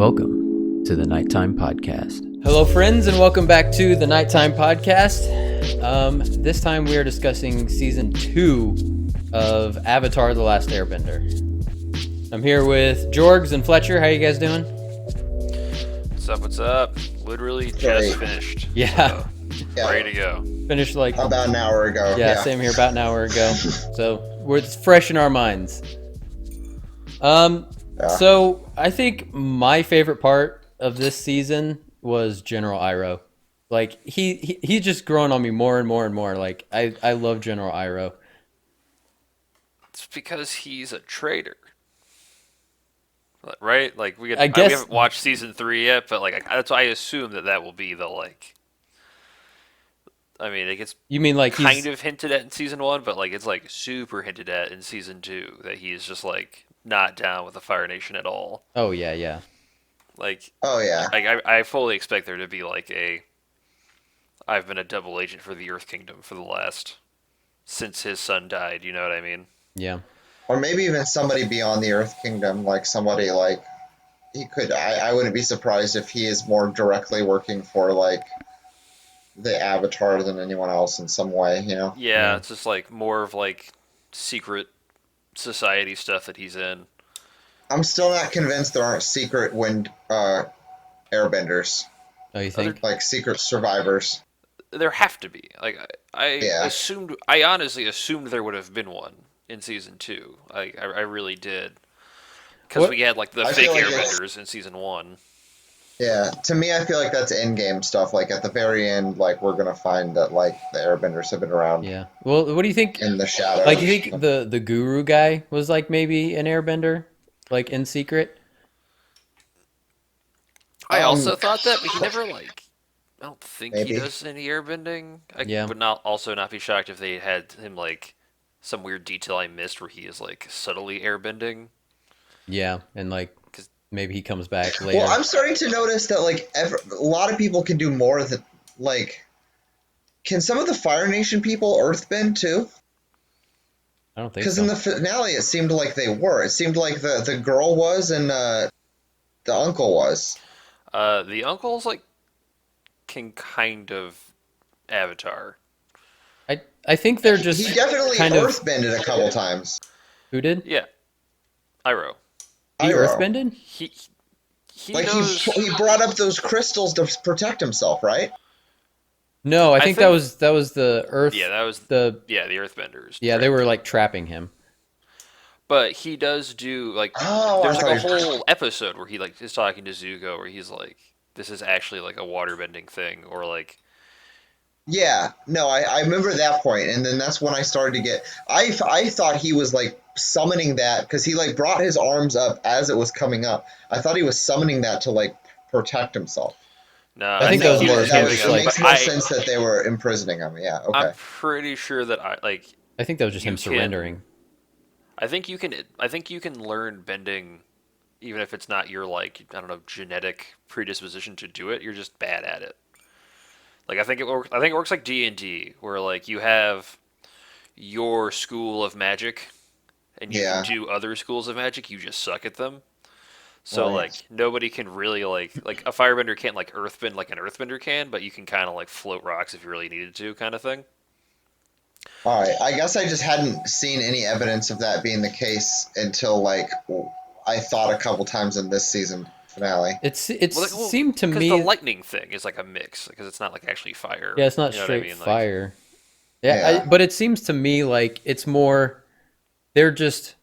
Welcome to the Nite Time Podcast. Hello, friends, and welcome back to the Nite Time Podcast. This time we are discussing Season 2 of Avatar: The Last Airbender. I'm here with Jorgs and Fletcher. How you guys doing? What's up? Literally Great. just finished. Yeah. Ready to go. Finished like... About an hour ago. Yeah, same here, about an hour ago. So it's fresh in our minds. So I think my favorite part of this season was General Iroh. Like he's just growing on me more and more and more. Like I love General Iroh. It's because he's a traitor. Right? Like we I guess- haven't watched season 3 yet, but like that's why I assume that will be the like. I mean, it gets You mean like kind he's of hinted at in season 1, but like it's like super hinted at in season 2 that he's just like not down with the Fire Nation at all. Oh yeah. Like Oh yeah. I fully expect there to be like I've been a double agent for the Earth Kingdom for the last since his son died, you know what I mean? Yeah. Or maybe even somebody beyond the Earth Kingdom, like somebody like he could. I wouldn't be surprised if he is more directly working for like the Avatar than anyone else in some way. You know? Yeah, it's just like more of like secret society stuff that he's in. I'm still not convinced there aren't secret wind airbenders, Oh, you think? like secret survivors. There have to be. Like Yeah. I honestly assumed there would have been one in season 2. I really did. Because What- we had like the I fake feel like airbenders in season 1. Yeah, to me, I feel like that's in-game stuff. Like at the very end, like we're gonna find that like the airbenders have been around Yeah. Well, what do you think? in the shadows. Like, you think the guru guy was like maybe an airbender, like in secret? I also thought that, but he never like. I don't think Maybe. he does any airbending. I Yeah. would not be shocked if they had him like some weird detail I missed where he is like subtly airbending. Yeah, and like 'Cause- maybe he comes back later. Well, I'm starting to notice that like a lot of people can do more than like. Can some of the Fire Nation people earthbend too? I don't think Because so. in the finale, it seemed like they were. It seemed like the girl was and the uncle was. The uncles like can kind of avatar. I think they're just He definitely kind of earthbended a couple times. who did Yeah, Iroh. he Iroh. earthbended? He Like knows. he brought up those crystals to protect himself, right? No, I think that think- was the earth. Yeah, that was the the Earthbenders. yeah they correct. were like trapping him. But he does do like Oh, there's I like a thought he was- whole episode where he like is talking to Zuko where he's like, this is actually like a waterbending thing, or like Yeah, no, I remember that point, and then that's when I started to get. I thought he was like summoning that because he like brought his arms up as it was coming up. I thought he was summoning that to like protect himself. no. I think that was more that him just, like- makes more sense that they were imprisoning him. Yeah, okay. I'm pretty sure that I think that was just him You can- surrendering. I think you can learn bending, even if it's not your like I don't know genetic predisposition to do it. You're just bad at it. Like I think it works like D&D, where like you have your school of magic, and you Yeah. can do other schools of magic. You just suck at them. So Right. like nobody can really like a firebender can't like earthbend like an earthbender can, but you can kind of like float rocks if you really needed to, kind of thing. All right, I guess I just hadn't seen any evidence of that being the case until like I thought a couple times in this season finale. It Well, seemed to because me the lightning thing is like a mix because it's not like actually fire. yeah it's not You know what straight I mean? Like, fire. Yeah, Yeah. but it seems to me like it's more they're just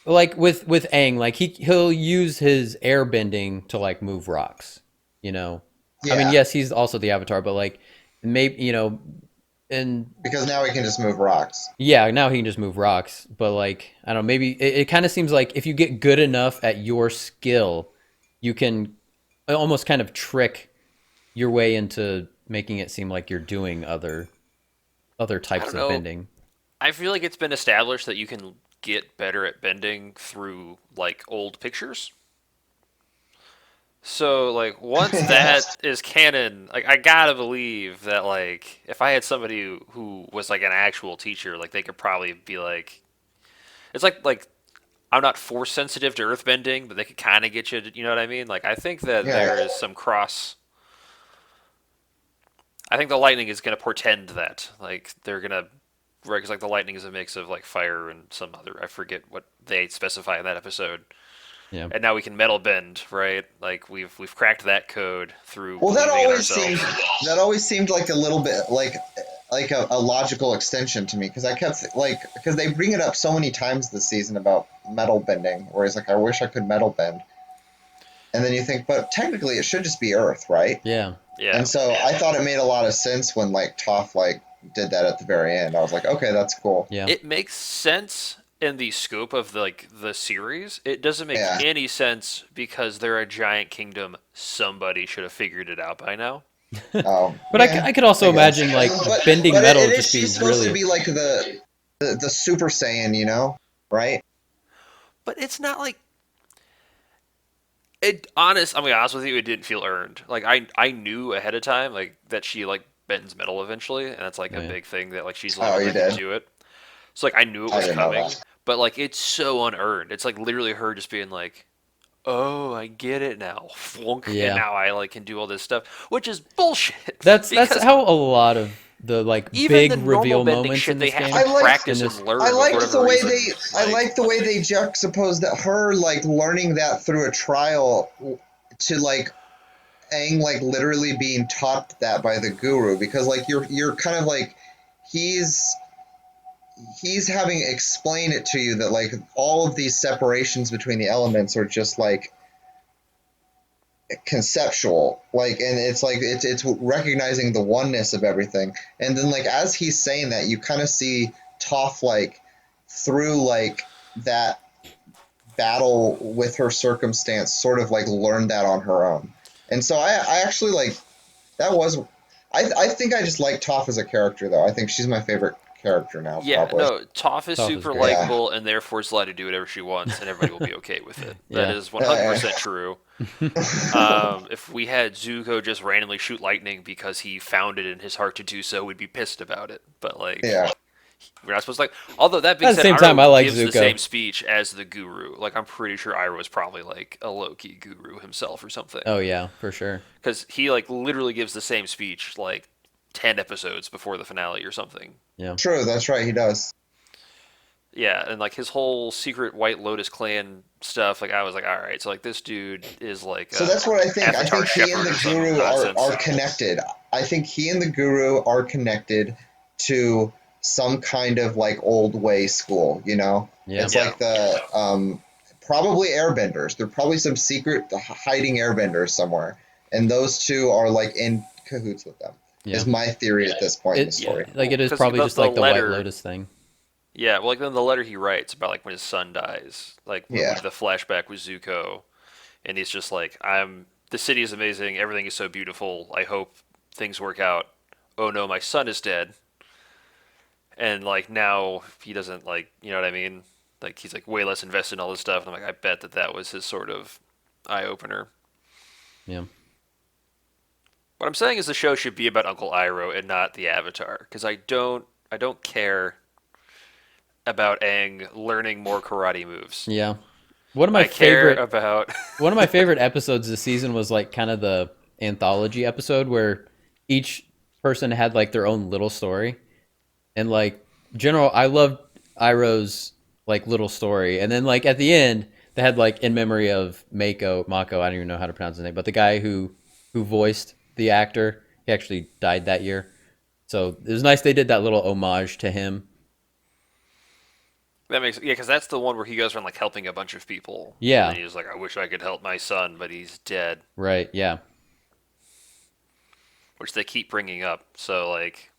like with Aang, like he'll use his air bending to like move rocks, you know. I mean, Yeah. yes, he's also the Avatar, but like maybe, you know, and Because now we can just move rocks. yeah, now he can just move rocks, but like I don't know, maybe it kind of seems like if you get good enough at your skill, you can almost kind of trick your way into making it seem like you're doing other types don't of know. bending. I feel like it's been established that you can get better at bending through like old pictures. So like once that is canon, like I gotta believe that like if I had somebody who was like an actual teacher, like they could probably be like, it's like I'm not force sensitive to earthbending, but they could kind of get you. You know what I mean? Like I think that Yeah. there is some cross. I think the lightning is going to portend that. Like they're going to, right? Because like the lightning is a mix of like fire and some other. I forget what they specify in that episode. Yeah. And now we can metal bend, right? Like we've cracked that code through Well, believing in ourselves. that always seemed like a little bit like a logical extension to me because I kept because they bring it up so many times this season about metal bending, where he's like, I wish I could metal bend, and then you think, but technically it should just be Earth, right? Yeah. Yeah. And so I thought it made a lot of sense when like Toph like did that at the very end. I was like, okay, that's cool. Yeah. It makes sense in the scope of the series. It doesn't make Yeah. any sense because they're a giant kingdom. Somebody should have figured it out by now. Oh, But yeah, I could also I guess. imagine like But- bending but metal it is, just being she's supposed really to be like the Super Saiyan, you know, right? But it's not like it. I'm gonna be honest with you. It didn't feel earned. Like I knew ahead of time like that she like bends metal eventually, and that's like Oh, a yeah. big thing that like she's Oh, like you to did? do it. So like I knew it I was didn't know coming, that. but like it's so unearned. It's like literally her just being like, "Oh, I get it now," Flunk, Yeah. and now I like can do all this stuff, which is bullshit. That's because how a lot of the like even big the normal reveal bending moments shit in they this have game. I to liked- practice in this- and learn. I for liked whatever the way reason. I liked the way they juxtaposed that her like learning that through a trial to like Aang like literally being taught that by the guru because like you're kind of like he's having explain it to you that like all of these separations between the elements are just like conceptual like and it's like it's recognizing the oneness of everything and then like as he's saying that you kind of see Toph like through like that battle with her circumstance sort of like learn that on her own and so I actually like that was I think I just like Toph as a character though I think she's my favorite character now Yeah, probably no, Toph is Toph is super great. likable and therefore is allowed to do whatever she wants, and everybody will be okay with it. That Yeah. is 100% true. If we had Zuko just randomly shoot lightning because he found it in his heart to do so, we'd be pissed about it. But like, yeah we're not supposed to like. Although that being At the said, same Iroh time, I like gives the Zuko. same speech as the guru. Like, I'm pretty sure Iroh is probably like a low-key guru himself or something. Oh yeah, for sure. Because he like literally gives the same speech like 10 episodes before the finale or something. Yeah. true that's right he does Yeah, and like his whole secret White Lotus clan stuff, like I was like, all right, so like this dude is like. So that's what I think. I Avatar think he and shepherd or the some guru nonsense. are connected. I think he and the guru are connected to some kind of like old way school, you know? Yeah. It's Yeah. like the probably airbenders. They're probably some secret hiding airbenders somewhere. And those two are like in cahoots with them. Yeah. Is my theory at this point in the It, story. like it is 'Cause probably the- just the like the White letter- Lotus thing. Yeah, well, like then the letter he writes about like when his son dies, like when Yeah. the flashback with Zuko, and he's just like, the city is amazing, everything is so beautiful. I hope things work out. Oh no, my son is dead. And like now he doesn't like, you know what I mean? Like he's like way less invested in all this stuff. And I'm like, I bet that was his sort of eye opener. Yeah. What I'm saying is the show should be about Uncle Iroh and not the Avatar, because I don't care about Aang learning more karate moves. Yeah. One of my I care favorite about one of my favorite episodes this season was like kind of the anthology episode where each person had like their own little story. And like general I loved Iroh's like little story. And then like at the end they had like in memory of Mako, I don't even know how to pronounce his name, but the guy who voiced the actor, he actually died that year. So it was nice they did that little homage to him. that makes because that's the one where he goes around like helping a bunch of people. Yeah. And he's like, I wish I could help my son, but he's dead, Right, yeah. which they keep bringing up. So like,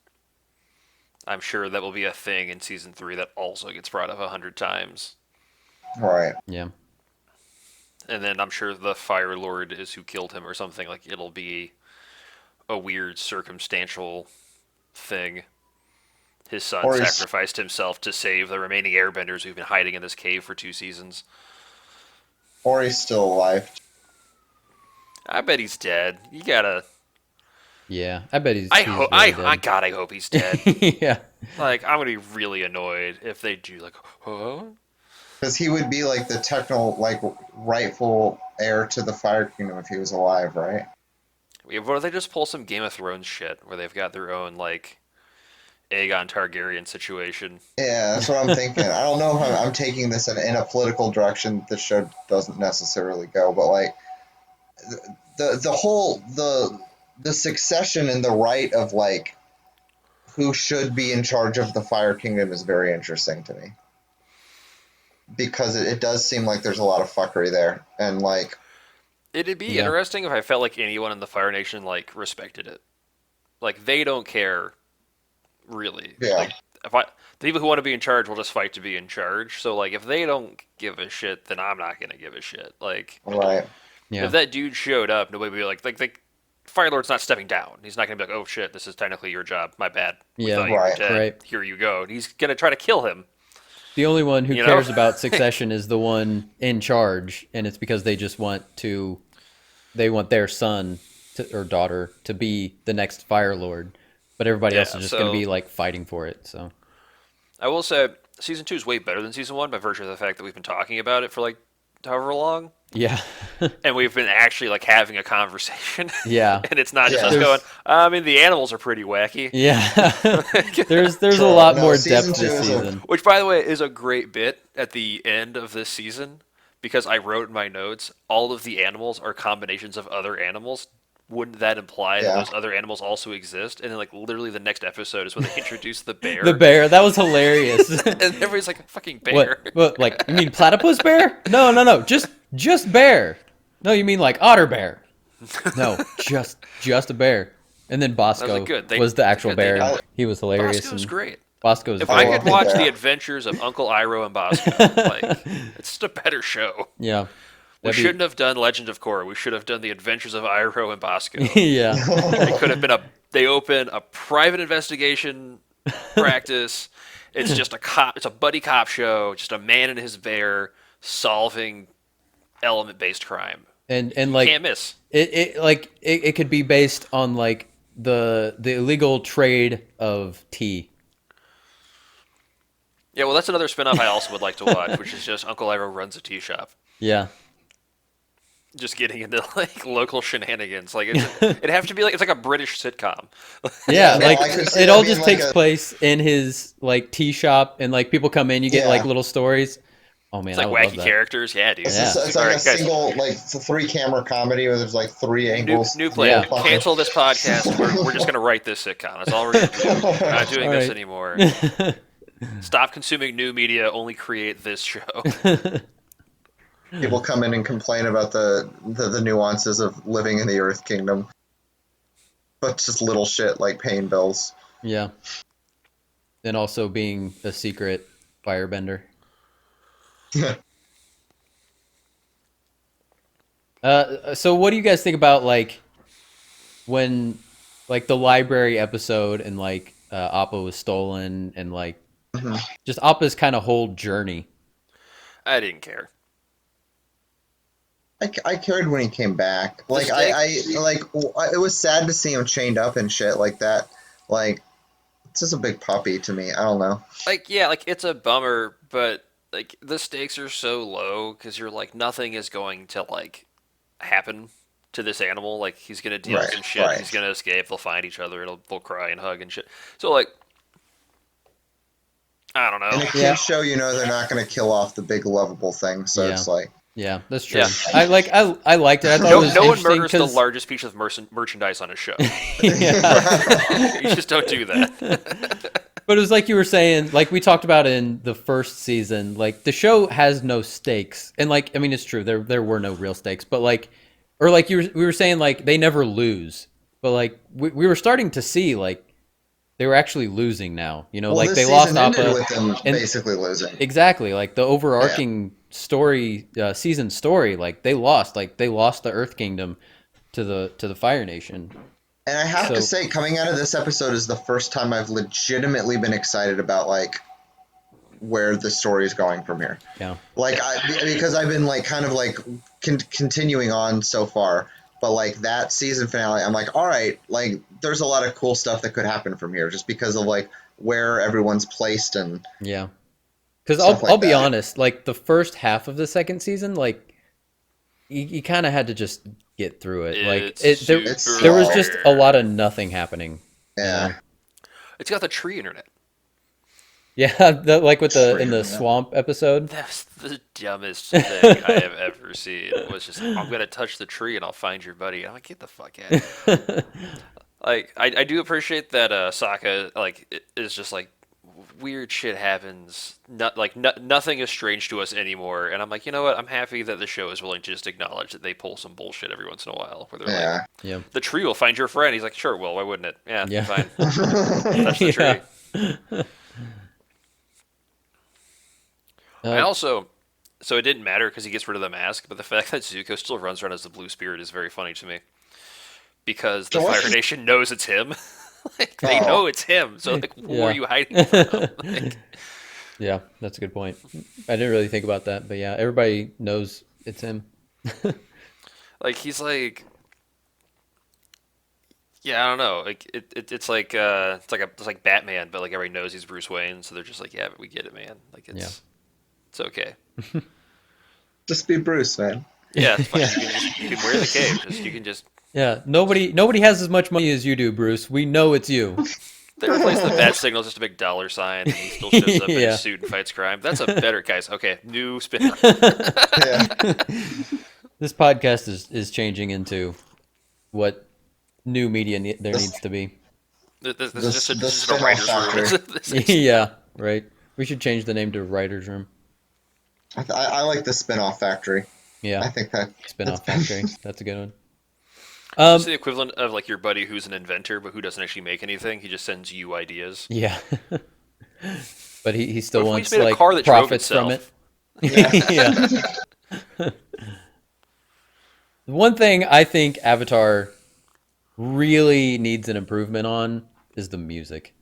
I'm sure that will be a thing in season 3 that also gets brought up 100 times. Right. Yeah. And then I'm sure the Fire Lord is who killed him or something. Like it'll be a weird circumstantial thing. His son Or is- sacrificed himself to save the remaining airbenders who've been hiding in this cave for 2 seasons. Or he's still alive. I bet he's dead. You gotta. Yeah. I bet he's I he's hope. really I God, I hope he's dead. dead. Yeah. Like I'm gonna be really annoyed if they do. Like, huh? Because he would be like the rightful heir to the Fire Kingdom if he was alive, right? Yeah, what if they just pull some Game of Thrones shit where they've got their own like Aegon Targaryen situation? Yeah, that's what I'm thinking. I don't know if I'm taking this in a political direction the show doesn't necessarily go, but like the whole the succession and the right of like who should be in charge of the Fire Kingdom is very interesting to me because it does seem like there's a lot of fuckery there, and like It'd be Yeah. interesting if I felt like anyone in the Fire Nation like respected it. Like they don't care really. yeah, Like if I the people who want to be in charge will just fight to be in charge. So like if they don't give a shit, then I'm not gonna give a shit. Like right, Yeah. if that dude showed up, nobody would be like Fire Lord's not stepping down. He's not gonna be like, oh shit, this is technically your job. My bad. We Yeah. thought you were Right. dead. Right. Here you go. And he's gonna try to kill him. The only one who You know? cares about succession is the one in charge, and it's because they just want their son or daughter to be the next Fire Lord, but everybody else is just going to be like fighting for it. So I will say season 2 is way better than season 1 by virtue of the fact that we've been talking about it for like however long. yeah, And we've been actually like having a conversation. yeah, And it's not just Yeah. us going, I mean, the animals are pretty wacky. yeah. there's True. a lot No, more season depth 2 this is a- season. Which, by the way, is a great bit at the end of this season because I wrote in my notes all of the animals are combinations of other animals. Wouldn't that imply that Yeah. those other animals also exist? And then, like, literally the next episode is when they introduce the bear. The bear, that was hilarious. And everybody's like, fucking bear. What? Like you mean platypus bear? No. Just bear. No, you mean like otter bear. No, just a bear. And then Bosco like, good. was the actual good, they bear. know. He was hilarious. Bosco's and great. Bosco's If I great. could watch Yeah. the adventures of Uncle Iroh and Bosco, like, it's just a better show. Yeah. We That'd be- shouldn't have done Legend of Korra. We should have done the adventures of Iroh and Bosco. yeah. It could have been they open a private investigation practice. It's just a cop. It's a buddy cop show. Just a man and his bear solving element-based crime. And like Can't miss. it could be based on like the illegal trade of tea. Yeah, well, that's another spin-off I also would like to watch, which is just Uncle Iroh runs a tea shop. Yeah. Just getting into like local shenanigans. Like it'd have to be like it's like a British sitcom. Yeah, Yeah, like I could see it that all being just like takes a- place in his like tea shop, and like people come in, you get Yeah. like little stories. Oh man, It's I like would love wacky that. characters. Yeah, dude. It's, Yeah. just, it's All like right, a guys. single, like it's a 3-camera comedy where there's like 3 angles. New plan. Yeah. Cancel this podcast. We're just gonna write this sitcom. That's all we're gonna do. We're not doing All this right. anymore. Stop consuming new media. Only create this show. People come in and complain about the nuances of living in the Earth Kingdom, but just little shit like paying bills. Yeah. And also being a secret firebender. So what do you guys think about like when like the library episode and like Appa was stolen and like just Appa's kind of whole journey? I didn't care. I cared when he came back. Like Mistake? it was sad to see him chained up and shit like that. Like it's just a big puppy to me. I don't know. Like yeah, like it's a bummer, but like the stakes are so low because you're like nothing is going to like happen to this animal. Like he's gonna deal with Right, some shit. right. He's gonna escape. They'll find each other. They'll cry and hug and shit. So like, I don't In a know. kids Yeah. show, you know they're not going to kill off the big lovable thing. So Yeah. it's like Yeah, that's true. Yeah. I liked it. I thought it No, was no one interesting murders the 'cause- largest piece of merchandise on a show. Yeah. You just don't do that. But it was like you were saying, like we talked about in the first season, like the show has no stakes. And like, I mean, it's true. There were no real stakes, but like, or like we were saying, like they never lose, but like we were starting to see like they were actually losing now, you know, well, like this they lost season ended Appa. with them and- basically losing. Exactly. Like the overarching story, season story, like they lost the Earth Kingdom to the Fire Nation. And I have to So- say, coming out of this episode is the first time I've legitimately been excited about like where the story is going from here. Yeah. Like because I've been like kind of like continuing on so far, but like that season finale, I'm like, all right, like there's a lot of cool stuff that could happen from here, just because of like where everyone's placed and Yeah. Because Stuff I'll like be that. honest, like the first half of the second season, like you kind of had to just get through it. Like It's there super there was just a lot of weird. nothing happening. You Yeah. know? It's got the tree internet. Yeah, like with the in True, the yeah. swamp episode. That's the dumbest thing I have ever seen. Was just I'm gonna touch the tree and I'll find your buddy. I'm like, get the fuck out of here. Like I do appreciate that Sokka is just like weird shit happens. Nothing is strange to us anymore. And I'm like, you know what? I'm happy that the show is willing to just acknowledge that they pull some bullshit every once in a while, where they're like, Yeah. Yeah. the tree will find your friend. He's like, sure, well, why wouldn't it? Yeah, Yeah. fine. Touch the Yeah. tree. I also, so it didn't matter because he gets rid of the mask, but the fact that Zuko still runs around as the Blue Spirit is very funny to me. Because the So what's Fire his- Nation knows it's him. Like, they Oh. know it's him. So, like, who Yeah. are you hiding from? Like, Yeah, that's a good point. I didn't really think about that, but yeah, everybody knows it's him. like, he's like, yeah, I don't know. Like, it's like Batman, but like everybody knows he's Bruce Wayne, so they're just like, yeah, but we get it, man. Like, it's okay. Just be Bruce, man. Yeah, it's fine. Yeah. You can wear the cape. You can just. Yeah, nobody has as much money as you do, Bruce. We know it's you. They replaced the bat signal just a big dollar sign, and he still shows up in Yeah. his suit and fights crime. That's a better guys. Okay, new spin. Yeah. This podcast is changing into what new media there needs to be. This The- is just a, the this is a spin-off writer's factory. room. This is- Yeah, right. We should change the name to Writer's Room. I like the spin-off factory. Yeah, I think that spin-off factory. That's a good one. It's the equivalent of like your buddy who's an inventor but who doesn't actually make anything. He just sends you ideas. Yeah. But he still What if we wants just made a like car that drove profits from it. itself? Yeah. One thing I think Avatar really needs an improvement on is the music.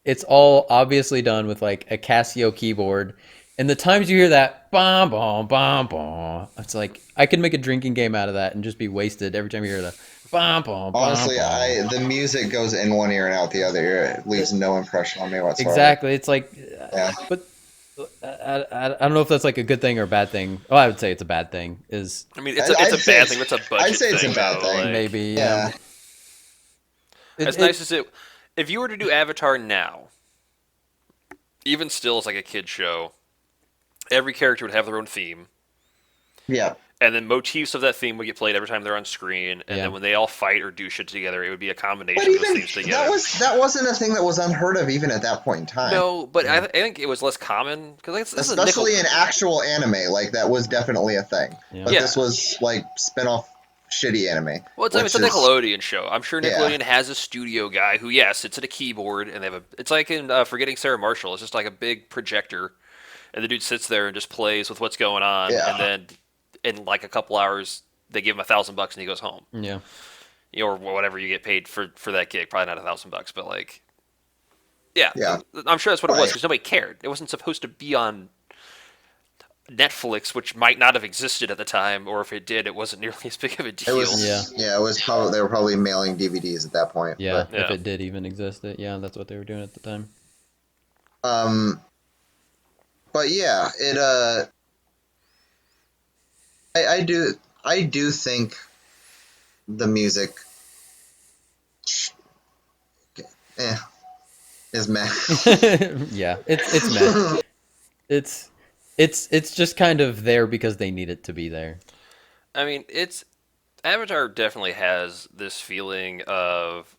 It's all obviously done with like a Casio keyboard. And the times you hear that bom bom bom bom, it's like I could make a drinking game out of that and just be wasted every time you hear the bom bom bom. honestly, bom. the music goes in one ear and out the other ear. It leaves no impression on me whatsoever. Exactly. It's like, Yeah. but I don't know if that's like a good thing or a bad thing. Oh, I would say it's a bad thing. Is I mean, it's I'd a say bad it's- thing. It's a budget I'd say it's a thing, bad though, thing. like, maybe Yeah. as nice as it, if you were to do Avatar now, even still as like a kid show, every character would have their own theme, Yeah. and then motifs of that theme would get played every time they're on screen, and Yeah. then when they all fight or do shit together, it would be a combination But of those even themes together. that wasn't a thing that was unheard of even at that point in time. No, but I think it was less common because this is a Especially nickel. in actual anime, like that was definitely a thing. Yeah. But Yeah. this was like spin-off shitty anime. Well, it's a which is- Nickelodeon show. I'm sure Yeah. Nickelodeon has a studio guy who, yeah, sits at a keyboard and they have a. It's like in Forgetting Sarah Marshall. It's just like a big projector, and the dude sits there and just plays with what's going on, Yeah. and then in like a couple hours they give him $1,000 and he goes home. yeah. Or whatever you get paid for that gig. Probably not $1,000, but like, yeah, Yeah. I'm sure that's what it was Right. because nobody cared. It wasn't supposed to be on Netflix, which might not have existed at the time, or if it did, it wasn't nearly as big of a It deal. was Yeah. It was probably they were probably mailing DVDs at that point. Yeah, Yeah. if it did even exist, yeah, that's what they were doing at the time. But yeah, I do think the music is meh. Yeah, it's meh. It's just kind of there because they need it to be there. I mean, Avatar definitely has this feeling of.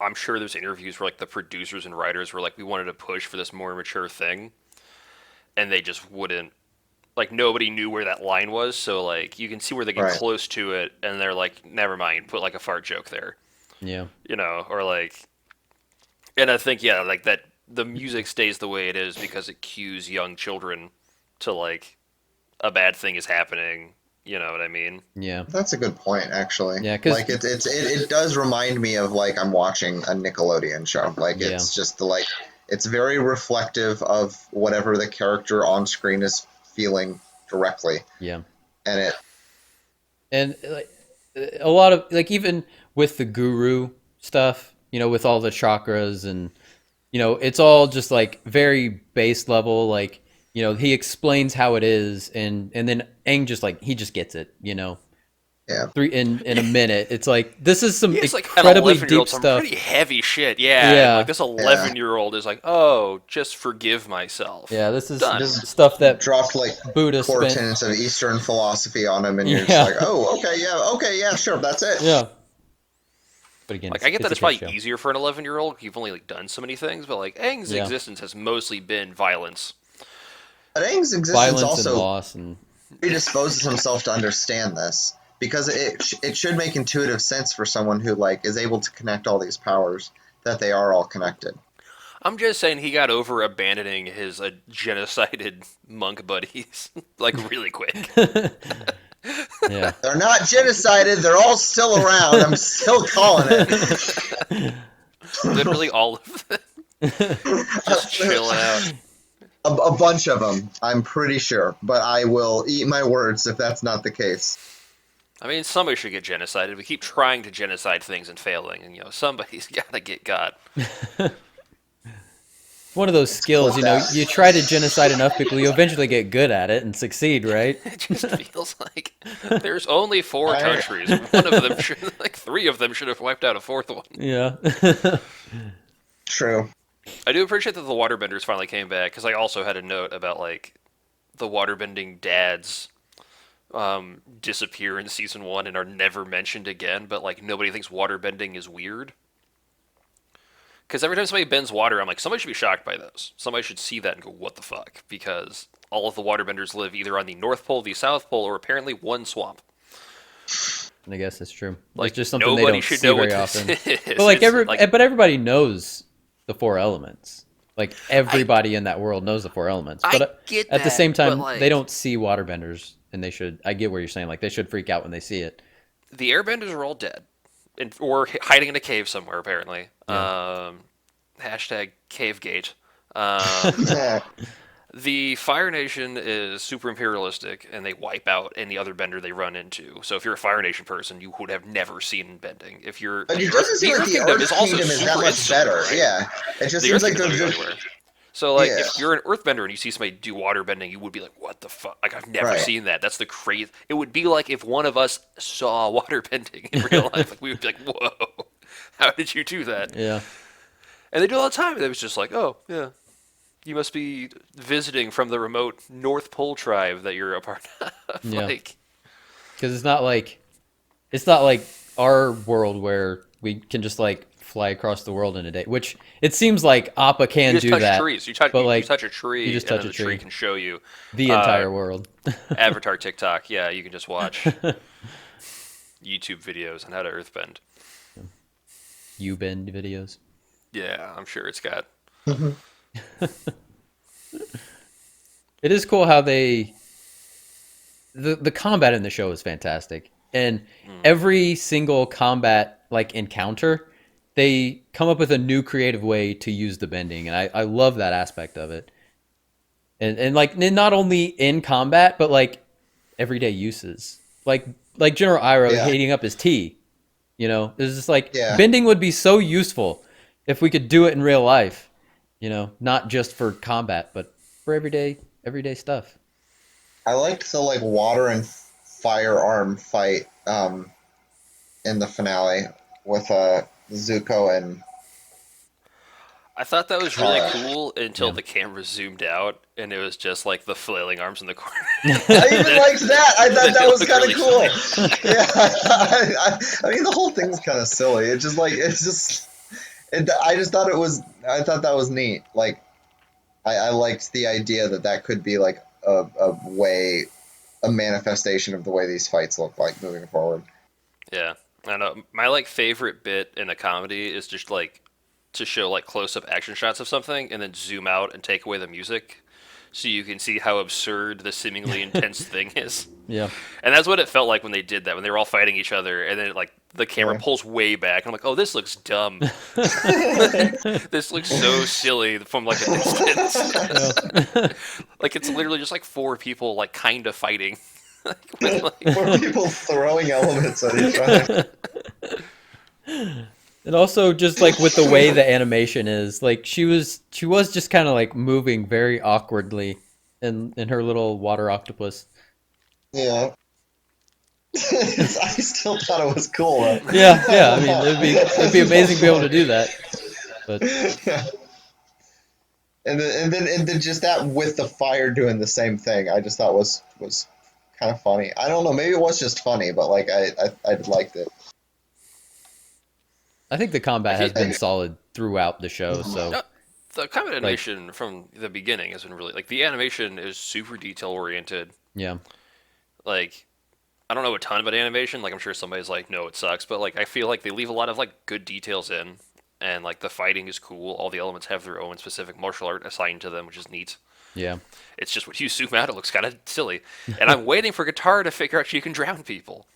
I'm sure there's interviews where like the producers and writers were like, we wanted to push for this more mature thing, and they just wouldn't. Like nobody knew where that line was, so like you can see where they get Right. close to it, and they're like, never mind, put like a fart joke there, Yeah. or like. And I think like that the music stays the way it is because it cues young children to like a bad thing is happening. You know what I mean? Yeah. That's a good point, actually. Yeah, 'cause- like it does remind me of like I'm watching a Nickelodeon show. Like Yeah. it's just like it's very reflective of whatever the character on screen is feeling directly, Yeah. and And like a lot of like even with the guru stuff, with all the chakras and it's all just like very base level. Like he explains how it is, and then Aang just like he just gets it, Yeah. in a minute. It's like this is some It's like an incredibly 11-year-old, deep some stuff. pretty heavy shit. Yeah, Yeah. and like this 11-year-old is like, oh, just forgive myself. Yeah, this is Done. stuff that Dropped like Buddha core spent. tenets of Eastern philosophy on him, and you're Yeah. just like, oh, okay, yeah, sure, that's it. Yeah. But again, Like I get that it's a kid's probably show. easier for an 11-year-old. You've only like done so many things, but like Aang's Yeah. existence has mostly been violence. But Aang's existence Violence also and loss and predisposes himself to understand this, because it should make intuitive sense for someone who like is able to connect all these powers, that they are all connected. I'm just saying he got over abandoning his genocided monk buddies like really quick. yeah. They're not genocided. They're all still around. I'm still calling it. Literally all of them. Just chilling out. A bunch of them, I'm pretty sure, but I will eat my words if that's not the case. I mean, somebody should get genocided. We keep trying to genocide things and failing, and somebody's got to get got. One of those skills, you try to genocide enough people, you eventually get good at it and succeed, right? It just feels like there's only 4 countries. One of them should, like 3 of them should have wiped out a 4th one. Yeah. True. I do appreciate that the waterbenders finally came back, because I also had a note about like the waterbending dads disappear in season 1 and are never mentioned again, but like nobody thinks waterbending is weird. Because every time somebody bends water, I'm like, somebody should be shocked by this. Somebody should see that and go, what the fuck? Because all of the waterbenders live either on the North Pole, the South Pole, or apparently one swamp. I guess that's true. Like, it's just something they nobody don't should see know very what this often. is. But like It's but everybody knows the 4 elements. Like everybody in that world knows the 4 elements. I But get at the that, same time, but, like- they don't see waterbenders, and they should. I get what you're saying. Like they should freak out when they see it. The airbenders are all dead. Or hiding in a cave somewhere, apparently. Yeah. Hashtag Cavegate. Yeah. The Fire Nation is super imperialistic, and they wipe out any other bender they run into. So if you're a Fire Nation person, you would have never seen bending. If you're But it doesn't seem like the Earth Kingdom is that super much insular, better. right? Yeah. It just The seems Earth like Kingdom they're goes just. anywhere. So like, Yeah. if you're an Earthbender and you see somebody do water bending, you would be like, "What the fuck? Like, I've never Right. seen that. That's the crazy." It would be like if one of us saw water bending in real life. Like, we would be like, "Whoa, how did you do that?" Yeah. And they do it all the time. And it was just like, "Oh, yeah, you must be visiting from the remote North Pole tribe that you're a part of." Yeah. Like, Because it's not like our world where we can just like fly across the world in a day. Which it seems like Appa you can just do touch that. trees. You touch, but, you like, touch a tree, you just and touch then a the tree tree. can show you The entire world. Avatar TikTok. Yeah, you can just watch YouTube videos on how to earthbend. You bend videos. Yeah, I'm sure it's got. It is cool how the combat in the show is fantastic, and every single combat like encounter, they come up with a new creative way to use the bending, and I love that aspect of it. And like not only in combat, but like everyday uses, like General Iroh Yeah. heating up his tea. It's just like Yeah. bending would be so useful if we could do it in real life. Not just for combat, but for everyday stuff. I liked the like water and firearm fight in the finale with Zuko and. I thought that was really Uh, cool until Yeah. the camera zoomed out and it was just like the flailing arms in the corner. I even liked that. I thought that was They kind look of really cool. Yeah, I mean the whole thing's kind of silly. It's just like I just thought I thought that was neat. Like I liked the idea that could be like a manifestation of the way these fights look like moving forward. Yeah, I know. My like favorite bit in a comedy is just like to show like close-up action shots of something and then zoom out and take away the music, so you can see how absurd the seemingly intense thing is. Yeah. And that's what it felt like when they did that, when they were all fighting each other, and then like the camera Yeah. pulls way back, and I'm like, oh, this looks dumb. This looks so silly from like a distance. Like it's literally just like 4 people like kind of fighting. With, like, More people throwing elements at each other. And also just like with the way the animation is, like she was just kind of like moving very awkwardly in her little water octopus. Yeah. I still thought it was cool though. Yeah, yeah. I mean, it'd be amazing to be able to do that. But Yeah. And then just that with the fire doing the same thing, I just thought was kind of funny. I don't know, maybe it was just funny, but like I liked it. I think the combat Like has he, been solid throughout the show. So no, the combat like, animation from the beginning has been really like the animation is super detail oriented. yeah, Like I don't know a ton about animation. Like I'm sure somebody's like, no, it sucks, but like I feel like they leave a lot of like good details in, and like the fighting is cool. All the elements have their own specific martial art assigned to them, which is neat. yeah. It's just when you zoom out, it looks kind of silly. And I'm waiting for Guitar to figure out she can drown people.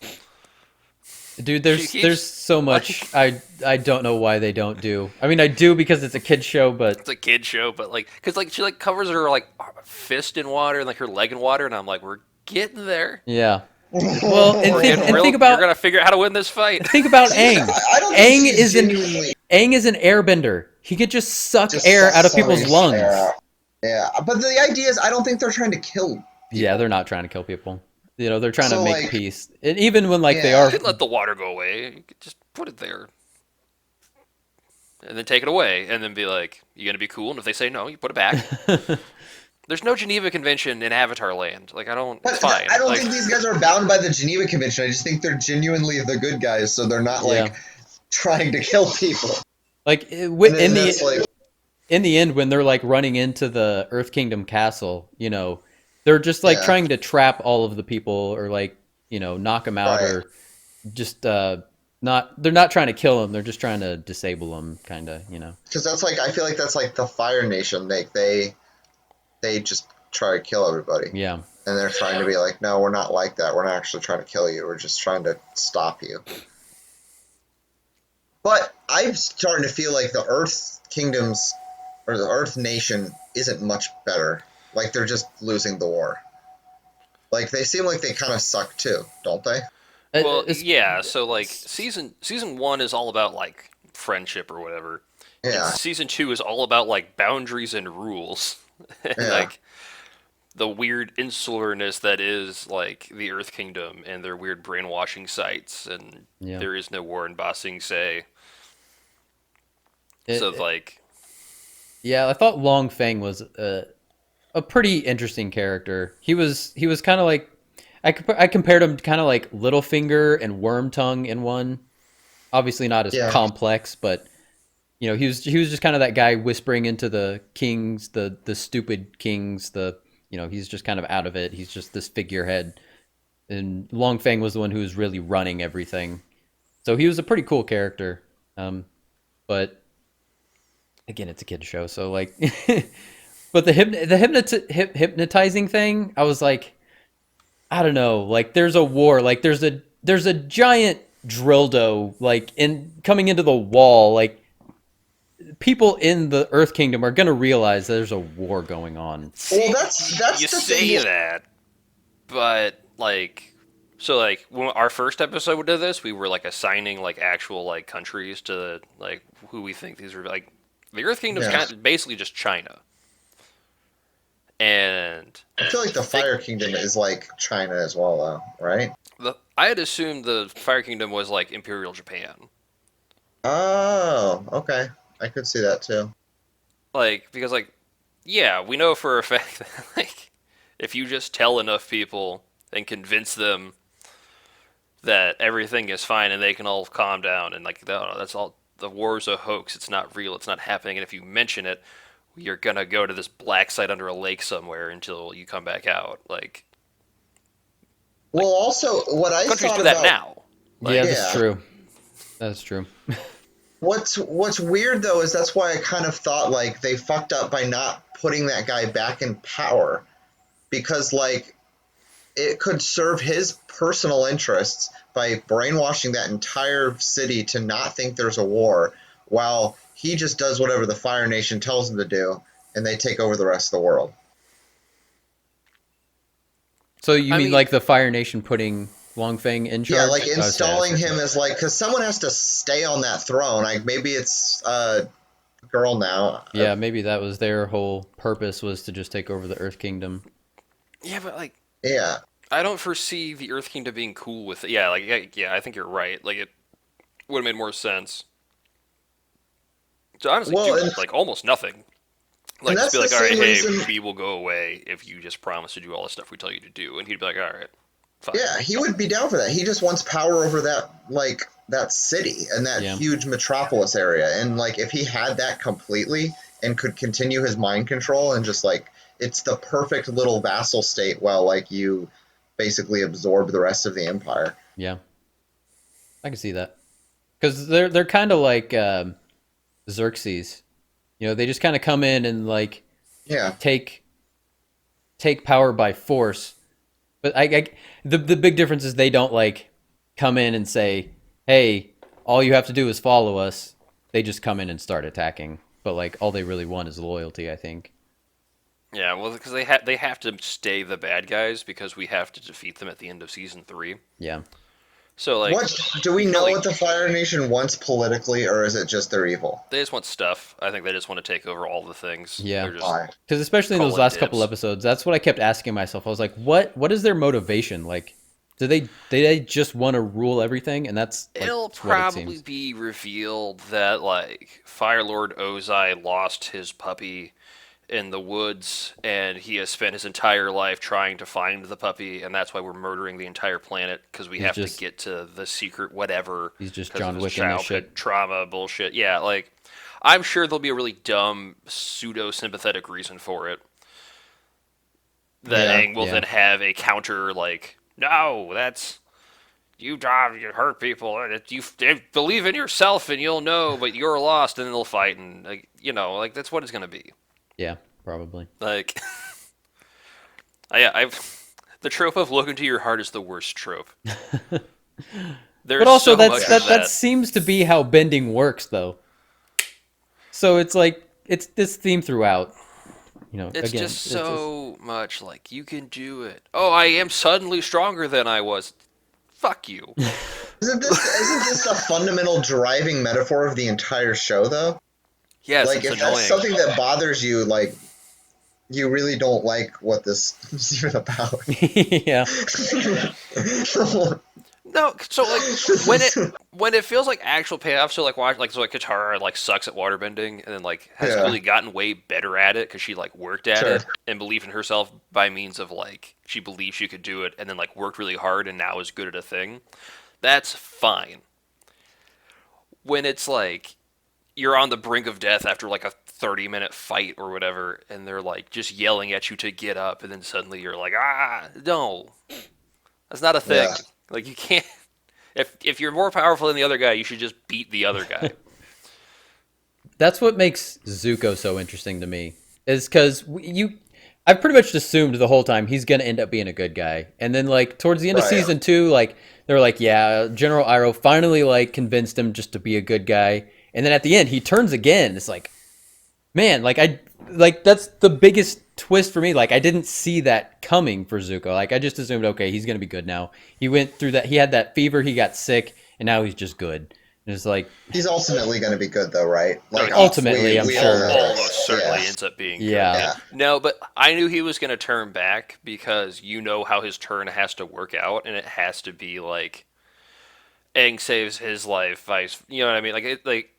Dude, She there's keeps so much I don't know why they don't do. I mean, I do because it's a kid's show, but it's a kid show, but like, cause like she like covers her like fist in water and like her leg in water, and I'm like, we're getting there. yeah. Well, We're getting real. think You're about gonna figure out how to win this fight. Aang. I don't think Aang she's is genuinely Aang is an airbender. He could just suck just air suck out of some people's air lungs. out. Yeah, but the idea is I don't think they're trying to kill. Yeah, they're not trying to kill people. You know, they're trying to So, make like, peace. And even when like they yeah. are, You could let the water go away. You could just put it there, and then take it away, and then be like, "You gonna be cool?" And if they say no, you put it back. There's no Geneva Convention in Avatar Land. Like I don't. It's But fine. I don't Like, think these guys are bound by the Geneva Convention. I just think they're genuinely the good guys, so they're not like Yeah. trying to kill people. like And then that's like, in the end when they're like running into the Earth Kingdom castle, you know, they're just like Yeah. trying to trap all of the people or like, you know, knock them out Right. or just not they're not trying to kill them, they're just trying to disable them kind of, you know. because that's like I feel like that's like the Fire Nation. Like they just try to kill everybody, Yeah. and they're trying to be like, no, we're not like that. We're not actually trying to kill you. We're just trying to stop you. But I'm starting to feel like the Earth Kingdoms or the Earth Nation isn't much better. Like they're just losing the war. Like they seem like they kind of suck too, don't they? well, It's- yeah. So like season 1 is all about like friendship or whatever. Yeah. And season 2 is all about like boundaries and rules, and Yeah. like the weird insularness that is like the Earth Kingdom and their weird brainwashing sites, and Yeah. there is no war in Ba Sing Se. it- So like, yeah, I thought Long Feng was a pretty interesting character. He was kind of like I compared him kind of like Littlefinger and Wormtongue in one. Obviously not as Yeah. complex, but you know, he was just kind of that guy whispering into the kings, the stupid kings, you know, he's just kind of out of it. He's just this figurehead. And Long Feng was the one who was really running everything. So he was a pretty cool character. But again, it's a kid show, so like but the hypnotizing thing, I was like, I don't know, like there's a war, like there's a giant dildo like in coming into the wall, like people in the Earth Kingdom are gonna realize there's a war going on. Well, that's you the say thing. that, but like, so like when our first episode of this, we were like assigning like actual like countries to like who we think these are. Like the Earth Kingdom's Yeah. kind of basically just China, and I feel like the Fire Kingdom is like China as well, though, right? I had assumed the Fire Kingdom was like Imperial Japan. Oh, okay. I could see that too. Like because like yeah, we know for a fact that like if you just tell enough people and convince them that everything is fine and they can all calm down and like no, that's all the war's a hoax, it's not real, it's not happening, and if you mention it, you're gonna go to this black site under a lake somewhere until you come back out. Like Well, also, what I countries thought do that about now. Like, Yeah, that's Yeah. true. That's true. what's weird though is that's why I kind of thought like they fucked up by not putting that guy back in power, because like it could serve his personal interests by brainwashing that entire city to not think there's a war, while he just does whatever the Fire Nation tells him to do, and they take over the rest of the world. So you I mean mean- like the Fire Nation putting Long Feng in charge? Yeah, like Oh, installing okay. him as like, because someone has to stay on that throne. Like maybe it's girl now. Yeah, maybe that was their whole purpose, was to just take over the Earth Kingdom. Yeah, but like, Yeah. I don't foresee the Earth Kingdom being cool with it. Yeah, like, yeah, I think you're right. Like, it would have made more sense to honestly Well, do like almost nothing. and Like, just that's be the like, all right, same hey, reason. we will go away if you just promise to do all the stuff we tell you to do, and he'd be like, all right, fine. Yeah, he would be down for that. He just wants power over that city and that Yeah. huge metropolis area. And like if he had that completely and could continue his mind control and just like it's the perfect little vassal state while like you basically absorb the rest of the empire. Yeah, I can see that. Because they're kind of like Xerxes. You know, they just kind of come in and like Yeah. take power by force. But the big difference is they don't like come in and say, "Hey, all you have to do is follow us." They just come in and start attacking. But like all they really want is loyalty, I think. Yeah, well, because they have to stay the bad guys because we have to defeat them at the end of season 3. Yeah. So like, What do we you can't know really, what the Fire Nation wants politically, or is it just they're evil? they just want stuff. I think they just want to take over all the things. Yeah. They're just Why? Because especially in those calling last couple dibs. episodes, that's what I kept asking myself. I was like, what is their motivation? Like, do they just want to rule everything? And that's like It'll that's what it probably seems. be revealed that like Fire Lord Ozai lost his puppy in the woods, and he has spent his entire life trying to find the puppy, and that's why we're murdering the entire planet because we He's have to just get to the secret whatever he's just because of John his Wick in this childhood shit. trauma bullshit. Yeah, like I'm sure there'll be a really dumb pseudo sympathetic reason for it that Yeah. Aang will Yeah. then have a counter like, no, that's you die, you hurt people. You believe in yourself and you'll know, but you're lost, and then they'll fight, and like, like that's what it's gonna be. Yeah, probably. Like, I've the trope of look into your heart is the worst trope. There's But also so that's much of that that. seems to be how bending works though. So it's like it's this theme throughout. You know, It's again, just it's just so much like you can do it. Oh, I am suddenly stronger than I was. Fuck you. Isn't this a fundamental driving metaphor of the entire show though? Yes, Like it's if that's annoying. something that bothers you, like you really don't like what this is even about. yeah. No, so like when it feels like actual payoff, so like watch like Katara like sucks at waterbending and then like has Yeah. clearly gotten way better at it because she like worked at Sure. it and believed in herself by means of like she believed she could do it and then like worked really hard and now is good at a thing. That's fine. When it's like you're on the brink of death after like a 30-minute fight or whatever and they're like just yelling at you to get up and then suddenly you're like, ah, no, that's not a thing. Yeah. Like you can't. If you're more powerful than the other guy, you should just beat the other guy. That's what makes Zuko so interesting to me. Is because I've pretty much assumed the whole time he's gonna end up being a good guy, and then like towards the end of Right. season 2, like they're like, yeah, General Iroh finally like convinced him just to be a good guy, and then at the end he turns again. It's like, man, like that's the biggest twist for me. Like I didn't see that coming for Zuko. Like I just assumed, okay, he's gonna be good now. He went through that. He had that fever. He got sick, and now he's just good. And it's like, He's ultimately going to be good, though, right? No, ultimately, I'm all sure. know this. Almost certainly Yeah. ends up being good. Yeah. Yeah. No, but I knew he was going to turn back because you know how his turn has to work out, and it has to be like Aang saves his life. You know what I mean? Like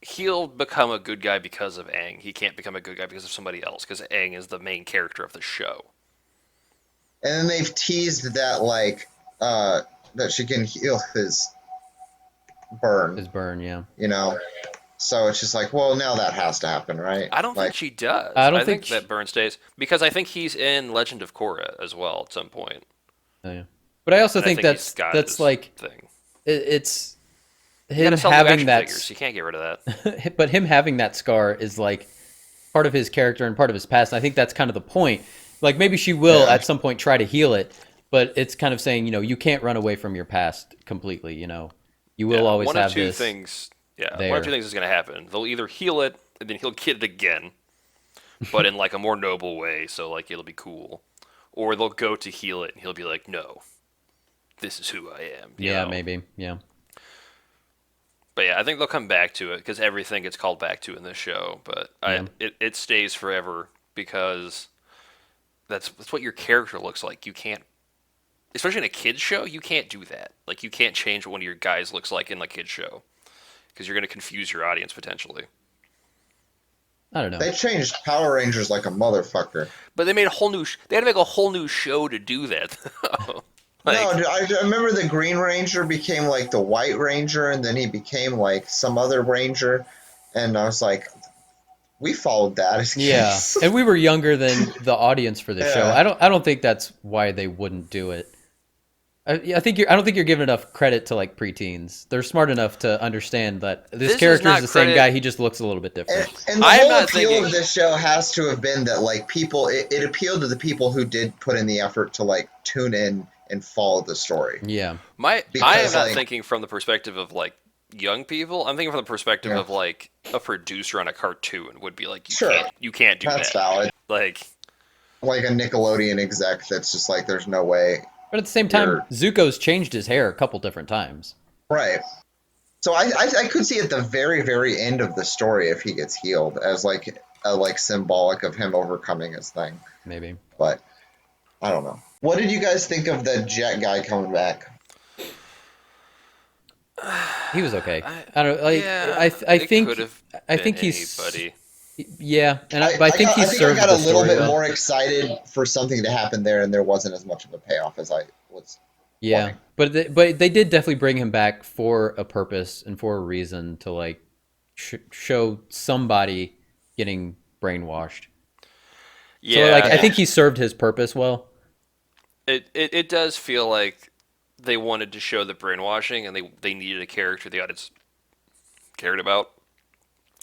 he'll become a good guy because of Aang. He can't become a good guy because of somebody else because Aang is the main character of the show. And then they've teased that, like, that she can heal his burn, his burn. Yeah. you know? So it's just like, well, now that has to happen, right? I don't like, think she does. I don't think think that burn stays because I think he's in Legend of Korra as well at some point. Oh, yeah. But I also And I think he's that's got that's his like thing. it's You him gotta sell new having action that. figures. You can't get rid of that. But him having that scar is like part of his character and part of his past. And I think that's kind of the point. Like maybe she will Yeah. at some point try to heal it, but it's kind of saying, you know, you can't run away from your past completely. You know, you will always one have of two this. things. Yeah, there. one of two things is going to happen. They'll either heal it and then he'll get it again, but in like a more noble way, so like it'll be cool, or they'll go to heal it and he'll be like, "No, this is who I am." you Yeah, know? maybe. Yeah. But But yeah, I think they'll come back to it because everything gets called back to in this show. But it stays forever because that's what your character looks like. You can't, especially in a kids show, you can't do that. Like you can't change what one of your guys looks like in the kids show because you're going to confuse your audience potentially. I don't know. They changed Power Rangers like a motherfucker. But they made a whole new. They had to make a whole new show to do that. Like, No, dude, I remember the Green Ranger became like the White Ranger, and then he became like some other Ranger, and I was like, we followed that as Yeah, kids. and we were younger than the audience for the show. Yeah. I don't think that's why they wouldn't do it. I don't think you're giving enough credit to like preteens. They're smart enough to understand that this is character is not the same credit- guy. He just looks a little bit different. And the I am whole not appeal thinking- of this show has to have been that like people, it appealed to the people who did put in the effort to like tune in and follow the story. Yeah, I Because, am not like- thinking from the perspective of like young people. I'm thinking from the perspective Yeah. of like a producer on a cartoon would be like, Sure. you can't do That's that. valid. Like, Like a Nickelodeon exec that's just like, there's no way. but at the same time, You're- Zuko's changed his hair a couple different times. Right. So I could see at the very, very end of the story if he gets healed as like symbolic of him overcoming his thing. Maybe. But I don't know. What did you guys think of the Jet guy coming back? He was okay. I don't like. yeah, I it think could have I been think he's anybody. yeah, and I think he I served got the a little story bit well. more excited for something to happen there, and there wasn't as much of a payoff as I was. Yeah, wanting. but they did definitely bring him back for a purpose and for a reason to like show somebody getting brainwashed. Yeah, So like I think he served his purpose well. it does feel like they wanted to show the brainwashing, and they needed a character the audience cared about,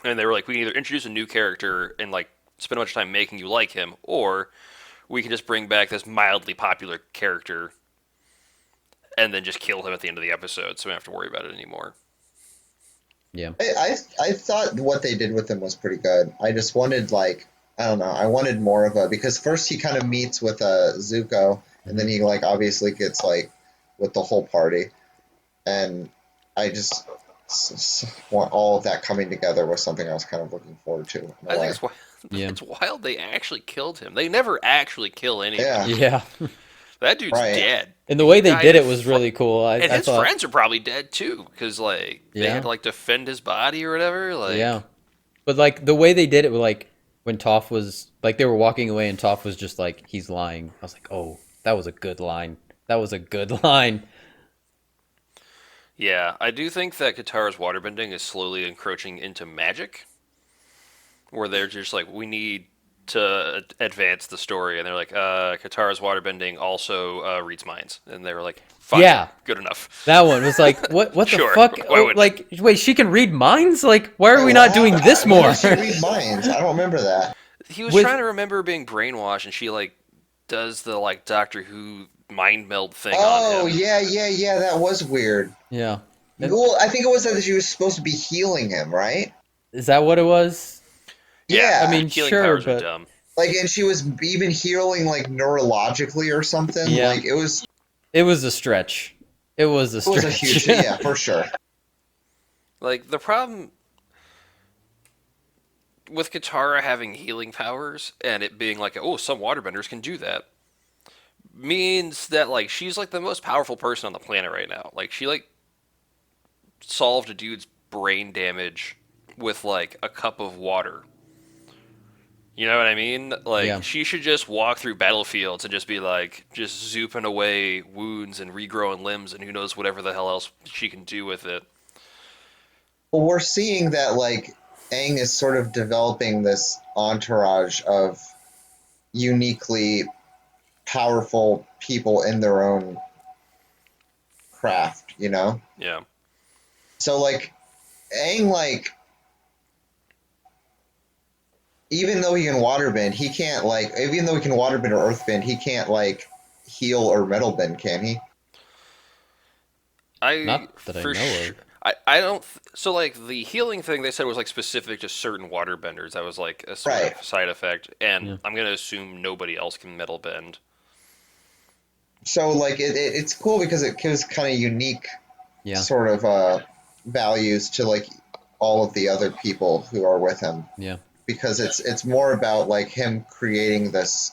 and they were like, we can either introduce a new character and like spend a bunch of time making you like him, or we can just bring back this mildly popular character and then just kill him at the end of the episode, so we don't have to worry about it anymore. Yeah. I thought what they did with him was pretty good. I just wanted like I don't know. I wanted more of a because first he kind of meets with Zuko, and then he like obviously gets like with the whole party, and I just want all of that coming together was something I was kind of looking forward to. In a I way. think it's wild. Yeah. It's wild they actually killed him. They never actually kill anyone. Yeah. Yeah. That dude's Right. dead. And the way they Guy did it that was fr- really cool. I And his thought, friends are probably dead too, because like they Yeah. had to like defend his body or whatever. Like, yeah. But like the way they did it, like when Toph was like they were walking away and Toph was just like he's lying. I was like, oh, that was a good line. That was a good line. yeah, I do think that Katara's waterbending is slowly encroaching into magic, where they're just like, we need to advance the story, and they're like, Katara's waterbending also reads minds, and they were like, fine, Yeah. good enough. That one was like, what the Sure. fuck? Why Oh, wouldn't like, wait, she can read minds? Like, why are we not doing this When more? did she read minds? I don't remember that. He was With- trying to remember being brainwashed, and she like does the like Doctor Who mind meld thing Oh on him. yeah. That was weird. Yeah. And- Well, I think it was that she was supposed to be healing him, right? Is that what it was? Yeah. I mean, healing sure, powers are but dumb. Like, and she was even healing like neurologically or something. Yeah. Like it was it was a stretch. It was a stretch. a huge yeah, for sure. Like the problem with Katara having healing powers and it being like, oh, some waterbenders can do that, means that like she's like the most powerful person on the planet right now. Like she like solved a dude's brain damage with like a cup of water. You know what I mean? Like Yeah. she should just walk through battlefields and just be like just zooping away wounds and regrowing limbs and who knows whatever the hell else she can do with it. Well, we're seeing that like Aang is sort of developing this entourage of uniquely powerful people in their own craft, you know? Yeah. So like Aang like even though he can waterbend, he can't like even though he can waterbend or earthbend, he can't like heal or metal bend, can he? Not that I know of. I don't. So like the healing thing they said was like specific to certain waterbenders. That was like a sort Right. of side effect, and Yeah. I'm gonna assume nobody else can metal bend. So like it's cool because it gives kind of unique Yeah. sort of values to like all of the other people who are with him. Yeah. Because it's more about like him creating this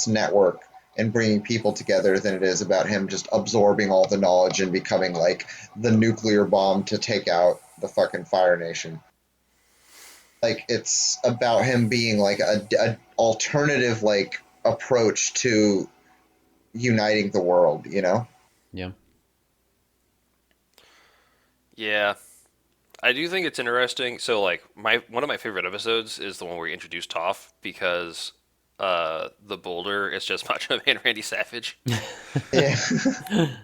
network and bringing people together than it is about him just absorbing all the knowledge and becoming like the nuclear bomb to take out the fucking Fire Nation. Like it's about him being like a alternative like approach to uniting the world, you know? Yeah. Yeah, I do think it's interesting. So like one of my favorite episodes is the one where we introduce Toph because the Boulder is just Macho Man Randy Savage Yeah.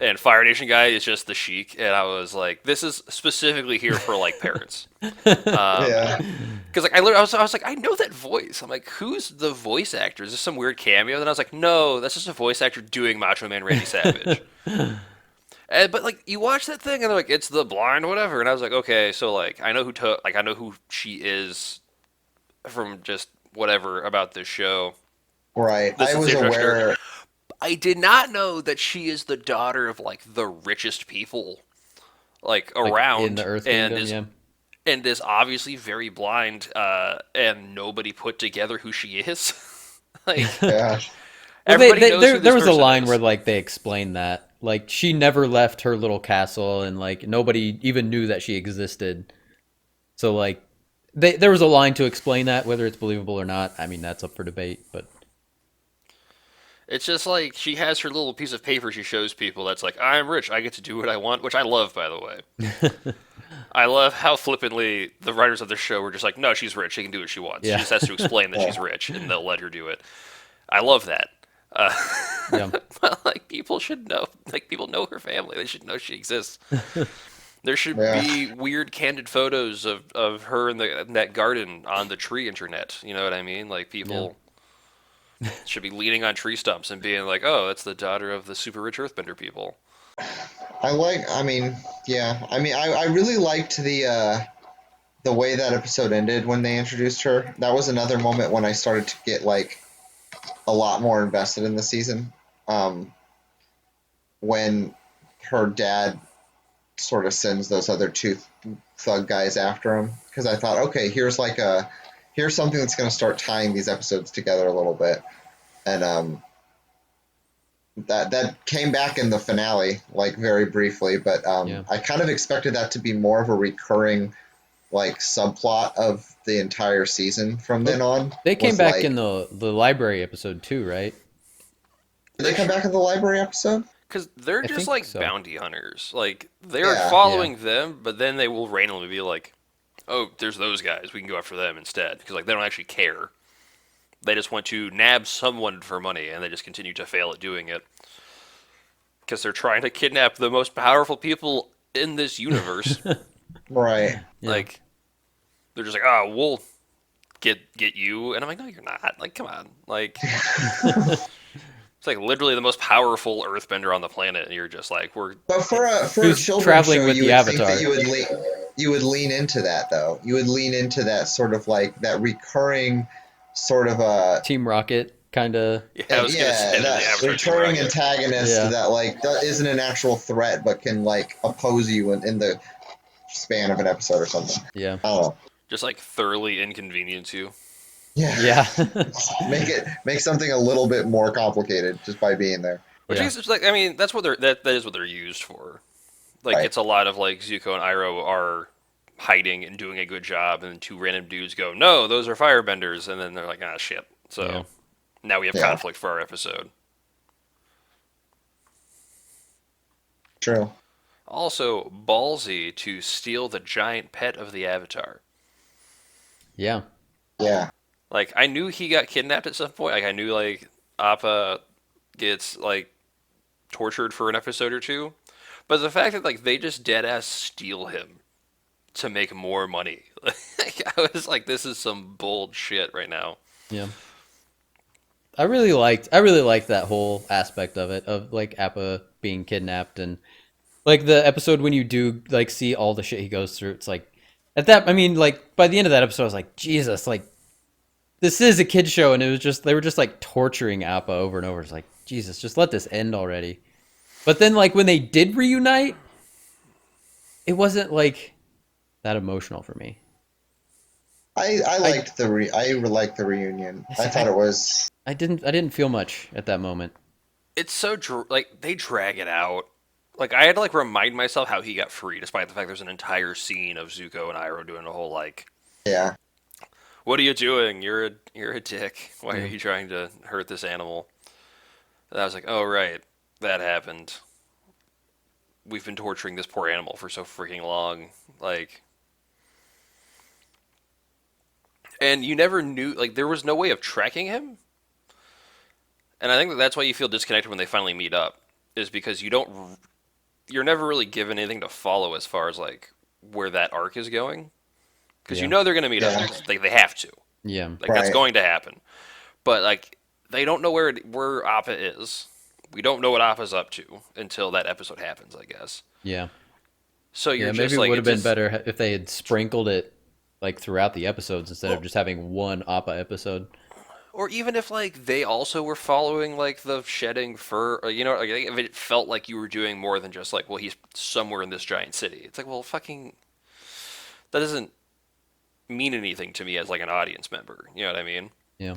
and Fire Nation guy is just the Sheik, and I was like, this is specifically here for like parents. Yeah. Because like I was like, I know that voice. I'm like, who's the voice actor? Is this some weird cameo? And then I was like, no, that's just a voice actor doing Macho Man Randy Savage. But like you watch that thing and they're like, it's the blind whatever, and I was like, okay, so like I know I know who she is from just whatever about this show. Right. This I is was the introduction to her. aware. I did not know that she is the daughter of like the richest people like Like in around the Earth and Kingdom, is yeah. and is obviously very blind and nobody put together who she is. Like Yeah. Well, everybody knows who there this was a person line is. where like they explained that like she never left her little castle and like nobody even knew that she existed. So like there was a line to explain that, whether it's believable or not. I mean, that's up for debate, but It's just like she has her little piece of paper she shows people that's like, I'm rich, I get to do what I want, which I love, by the way. I love how flippantly the writers of the show were just like, no, she's rich, she can do what she wants. Yeah. She just has to explain that Yeah. she's rich, and they'll let her do it. I love that. yeah. But like people should know, like people know her family, they should know she exists. There should Yeah. be weird candid photos of her in that garden on the tree internet. You know what I mean? Like people should be leaning on tree stumps and being like, "Oh, that's the daughter of the super rich Earthbender people." I mean, yeah. I mean, I really liked the way that episode ended when they introduced her. That was another moment when I started to get like a lot more invested in the season. When her dad sort of sends those other two thug guys after him, because I thought, okay, here's something that's going to start tying these episodes together a little bit, and that came back in the finale, like very briefly, but Yeah. I kind of expected that to be more of a recurring like subplot of the entire season from then on. They came was, back like, in the library episode too, right? Did they come back in the library episode? Because they're I just think like so. bounty hunters. Like they're Yeah. following them, but then they will randomly be like, "Oh, there's those guys. We can go after them instead." Because like they don't actually care. They just want to nab someone for money, and they just continue to fail at doing it. Because they're trying to kidnap the most powerful people in this universe. Right. Yeah. Like they're just like, "Oh, we'll get you," and I'm like, "No, you're not. Like, come on. Like, it's like literally the most powerful Earthbender on the planet, and you're just like, we're But for a Who's children's traveling show, with you the would think Avatar. that you would lean into that though. You would lean into that sort of like that recurring sort of Team Rocket kind of. yeah." I was gonna say that the Avatar Team recurring Rocket. antagonist Yeah. that like that isn't an actual threat but can like oppose you in the span of an episode or something. Yeah. I don't know. Just like thoroughly inconvenience you. Yeah. Yeah. Make something a little bit more complicated just by being there. Which Yeah. is just like, I mean, that's what that is what they're used for. Like Right. it's a lot of like Zuko and Iroh are hiding and doing a good job, and then two random dudes go, "No, those are firebenders," and then they're like, "Ah, shit." So Yeah. now we have Yeah. conflict for our episode. True. Also, ballsy to steal the giant pet of the Avatar. Yeah. Yeah. Like I knew he got kidnapped at some point. Like I knew like Appa gets like tortured for an episode or two, but the fact that like they just dead ass steal him to make more money, like, I was like, this is some bold shit right now. Yeah. I really liked that whole aspect of it, of like Appa being kidnapped, and like the episode when you do like see all the shit he goes through. It's like at that, I mean, like by the end of that episode, I was like, Jesus, like this is a kid show, and it was just they were just like torturing Appa over and over. It's like, Jesus, just let this end already. But then like when they did reunite, it wasn't like that emotional for me. I liked the reunion. I thought it was. I didn't feel much at that moment. It's so like they drag it out. Like I had to like remind myself how he got free, despite the fact there's an entire scene of Zuko and Iroh doing a whole like, Yeah. "What are you doing? You're a dick. Why are Yeah. you trying to hurt this animal?" And I was like, "Oh right, that happened. We've been torturing this poor animal for so freaking long." Like, and you never knew. Like there was no way of tracking him. And I think that that's why you feel disconnected when they finally meet up, is because you're never really given anything to follow as far as like where that arc is going, because Yeah. you know they're going to meet Yeah. up. Like they have to. Yeah. Like that's Right. going to happen. But like they don't know where Appa is. We don't know what Appa's up to until that episode happens, I guess. Yeah. So you're Yeah, just maybe it like would have it been just- better if they had sprinkled it like throughout the episodes instead of just having one Appa episode. Or even if like they also were following like the shedding fur, you know, like if it felt like you were doing more than just like, well, he's somewhere in this giant city. It's like, well, fucking, that doesn't mean anything to me as like an audience member. You know what I mean? Yeah.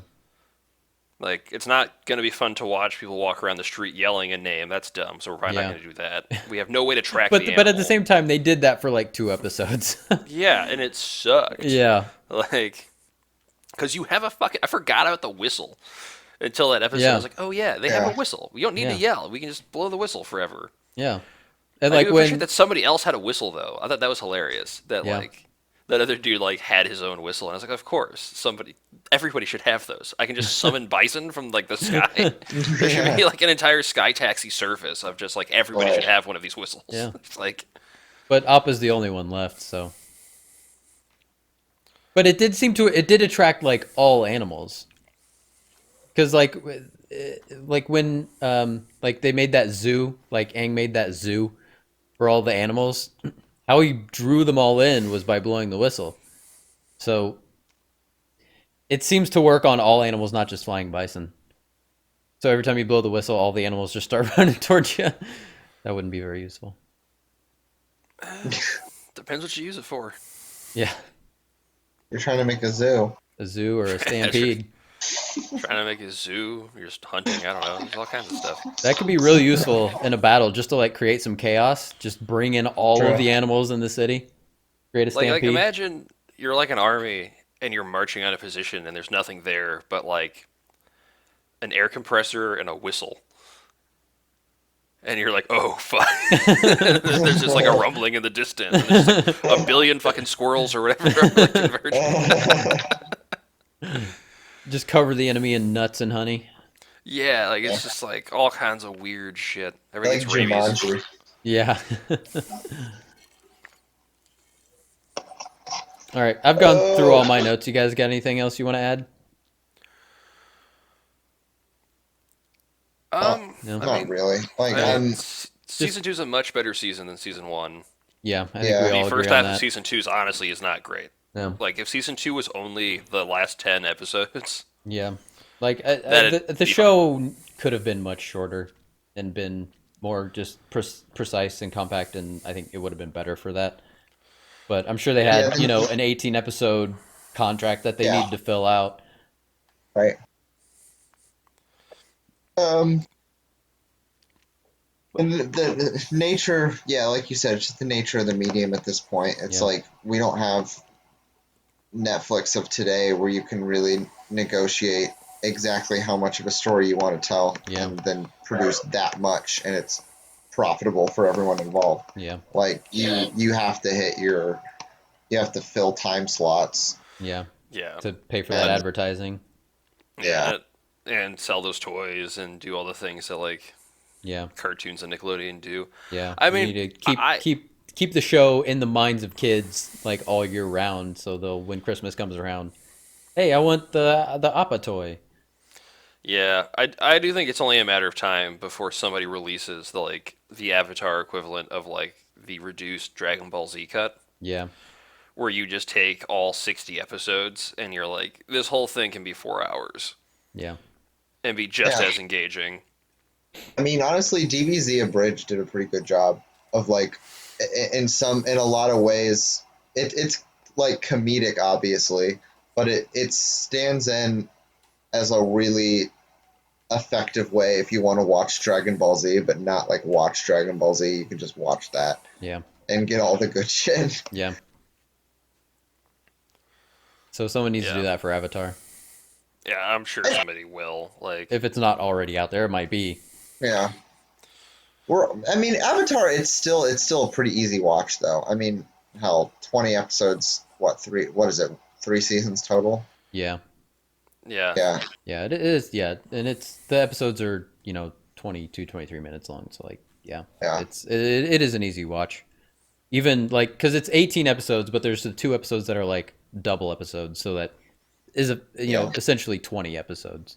Like, it's not going to be fun to watch people walk around the street yelling a name. That's dumb. So we're probably Yeah. not going to do that. We have no way to track But the but at the animal. same time, they did that for like 2 episodes. Yeah, and it sucked. Yeah. Like, because you have a fucking. I forgot about the whistle until that episode. Yeah. I was like, oh yeah, they have Yeah. a whistle. We don't need to Yeah. yell. We can just blow the whistle forever. Yeah. And I like do appreciate when that somebody else had a whistle though. I thought that was hilarious. That Yeah. like that other dude like had his own whistle, and I was like, of course, everybody should have those. I can just summon bison from like the sky. There should be like an entire sky taxi service of just like everybody Right. should have one of these whistles. Yeah. It's like, but Appa's the only one left, so. But it did attract like all animals. Cuz like when like they made that zoo, like Aang made that zoo for all the animals, how he drew them all in was by blowing the whistle. So it seems to work on all animals, not just flying bison. So every time you blow the whistle, all the animals just start running towards you. That wouldn't be very useful. depends what you use it for. Yeah, You're trying to make a zoo. a zoo or a stampede. Trying to make a zoo, you're just hunting. I don't know. There's all kinds of stuff. That could be really useful in a battle, just to like create some chaos. Just bring in all True. of the animals in the city. Create a stampede. Like imagine you're like an army and you're marching on a position and there's nothing there but like an air compressor and a whistle. And you're like, oh fuck! there's just like a rumbling in the distance. And there's just, like, a billion fucking squirrels or whatever are like converging. Just cover the enemy in nuts and honey. Yeah, like it's just like all kinds of weird shit. Like Everything's rabies. Jumanji. Yeah. All right, I've gone through all my notes. You guys got anything else you want to add? No. I Not mean, really. Like season 2 is a much better season than season 1. Yeah, I think Yeah. we The all agree first on half of that. season 2 is honestly is not great. No. Like if season 2 was only the last 10 episodes, Yeah, like That'd the be show could have been much shorter and been more just precise and compact, and I think it would have been better for that. But I'm sure they had, Yeah. an 18 episode contract that they Yeah. need to fill out. right. And the nature, yeah, like you said, it's just the nature of the medium at this point. It's Yeah. like we don't have Netflix of today where you can really negotiate exactly how much of a story you want to tell Yeah. and then produce that much and it's profitable for everyone involved. Yeah, Like you have to you have to fill time slots. yeah, yeah, to pay for that And- advertising. Yeah. and sell those toys and do all the things that like Yeah, cartoons and Nickelodeon do. yeah. I You mean, need to I- keep the show in the minds of kids like all year round, so they'll when Christmas comes around, hey, I want the Appa toy. Yeah, I do think it's only a matter of time before somebody releases the Avatar equivalent of like the reduced Dragon Ball Z cut, Yeah, where you just take all 60 episodes and you're like, this whole thing can be 4 hours yeah, and be just Yeah. as engaging. I mean, honestly, DBZ Abridged did a pretty good job of like, in a lot of ways, it's like comedic, obviously, but it stands in as a really effective way if you want to watch Dragon Ball Z, but not like watch Dragon Ball Z. You can just watch that Yeah. and get all the good shit. Yeah. So someone needs to do Yeah. that for Avatar. Yeah, I'm sure somebody will. Like, If it's not already out there, it might be. Yeah. I mean, Avatar. It's still a pretty easy watch though. I mean, hell, 20 episodes. What three? What is it? 3 seasons total. Yeah. yeah. Yeah. Yeah, it is. Yeah. And the episodes are, 22, 23 minutes long. So like, yeah, Yeah. it is an easy watch. Even like, cause it's 18 episodes, but there's the 2 episodes that are like double episodes. So that is essentially 20 episodes.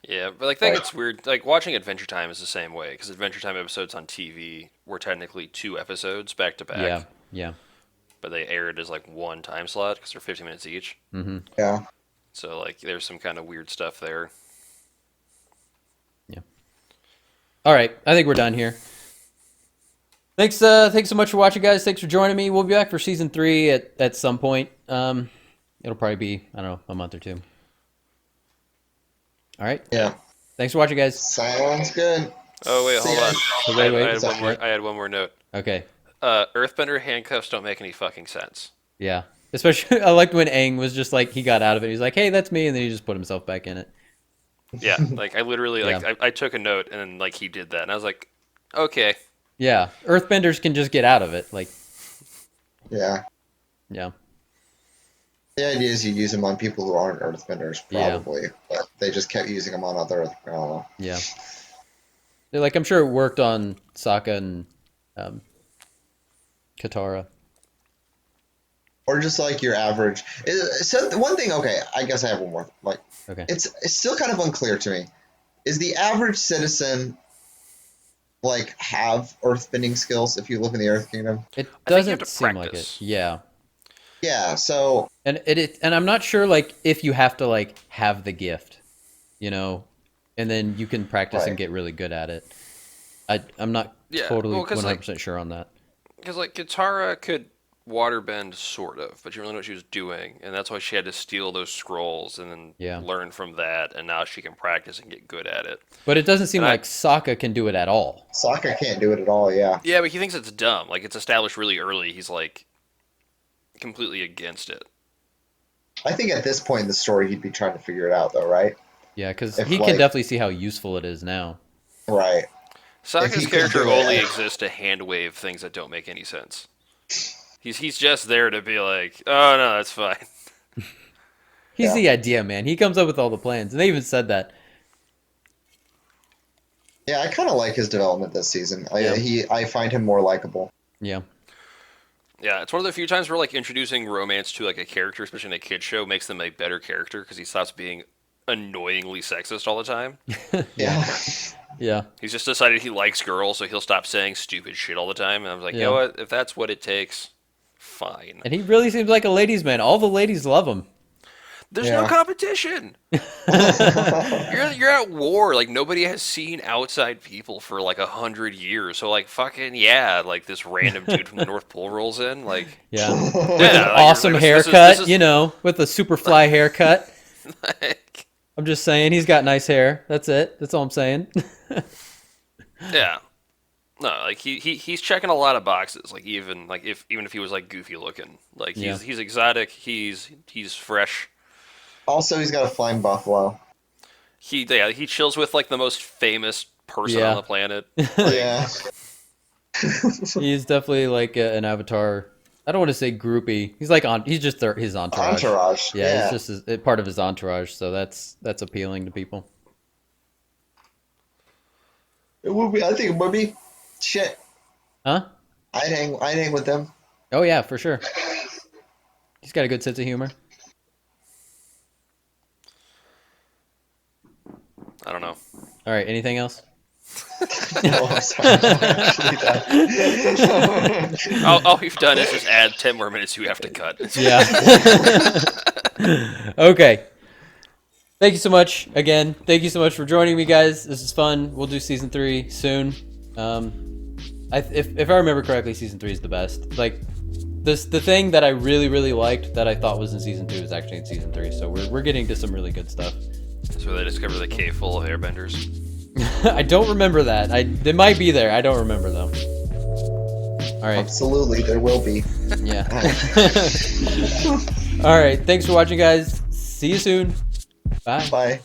Yeah, but like, I think it's weird. Like, watching Adventure Time is the same way, because Adventure Time episodes on TV were technically 2 episodes back to back. Yeah. Yeah. But they aired as like one time slot because they're 50 minutes each. Mm-hmm. Yeah. So like, there's some kind of weird stuff there. Yeah. All right. I think we're done here. Thanks so much for watching, guys. Thanks for joining me. We'll be back for season 3 at some point. It'll probably be, I don't know, a month or 2. All right. Yeah. Thanks for watching, guys. Sounds good. Oh wait, See hold ya. on. So wait, I had sorry. one more. I had one more note. Okay. Earthbender handcuffs don't make any fucking sense. Yeah. Especially, I liked when Aang was just like, he got out of it. He's like, hey, that's me. And then he just put himself back in it. Yeah, like I literally like Yeah. I took a note and then like he did that and I was like, okay. Yeah. Earthbenders can just get out of it. Like, Yeah. yeah. The idea is you use them on people who aren't Earthbenders, Yeah. probably, but they just kept using them on other Earth. I don't know. Yeah. Like, I'm sure it worked on Sokka and Katara. Or just like your average. So one thing, okay, I guess I have one more. Like, Okay. it's still kind of unclear to me. Is the average citizen like have earthbending skills if you live in the Earth Kingdom? It I think you have doesn't to seem practice. like it. Yeah. Yeah. So And and I'm not sure like if you have to like have the gift, and then you can practice and Right. get really good at it. I'm not Yeah, totally well, 'cause, 100% sure on that. Because like Katara could waterbend sort of, but she didn't really know what she was doing, and that's why she had to steal those scrolls and then Yeah. learn from that, and now she can practice and get good at it. But it doesn't seem And I- like Sokka can do it at all. Sokka can't do it at all. Yeah. Yeah, but he thinks it's dumb. Like it's established really early. He's like completely against it. I think at this point in the story, he'd be trying to figure it out, though, right? Yeah, because If, he can like- definitely see how useful it is now. Right. Sokka's he could character do it. only exists to hand wave things that don't make any sense. He's just there to be like, oh no, that's fine. He's Yeah. the idea man. He comes up with all the plans, and they even said that. Yeah, I kind of like his development this season. Yeah. I find him more likable. Yeah. Yeah, it's one of the few times where like introducing romance to like a character, especially in a kid show, makes them a better character because he stops being annoyingly sexist all the time. Yeah. Yeah. He's just decided he likes girls, so he'll stop saying stupid shit all the time. And I was like, you Yeah. know what? If that's what it takes, fine. And he really seems like a ladies' man. All the ladies love him. There's Yeah. no competition. You're at war. Like nobody has seen outside people for like 100 years. So like fucking yeah, like this random dude from the North Pole rolls in. Like Yeah. yeah, With an awesome this haircut, is- with a super fly haircut. like, I'm just saying he's got nice hair. That's it. That's all I'm saying. yeah. No, like he's checking a lot of boxes. Like even if he was like goofy looking, like Yeah. he's exotic. He's fresh. Also, he's got a flying buffalo. He chills with like the most famous person Yeah. on the planet. Yeah. He's definitely like an Avatar. I don't want to say groupie. He's like he's just his entourage. Entourage. Yeah, it's just part of his entourage, so that's appealing to people. It would be. I think it would be. Shit. Huh? I'd hang with them. Oh yeah, for sure. He's got a good sense of humor. I don't know. All right, anything else? No, I'm sorry. Actually, that- All we've done is just add 10 more minutes you have to cut. Yeah. Okay. Thank you so much again. Thank you so much for joining me, guys. This is fun. We'll do season 3 soon. If I remember correctly, season 3 is the best. Like, the thing that I really, really liked that I thought was in season 2 is actually in season 3. So we're getting to some really good stuff. That's where they discover the cave full of airbenders. I don't remember that. They might be there. I don't remember though. All right. Absolutely, there will be. Yeah. All right. Thanks for watching, guys. See you soon. Bye. Bye.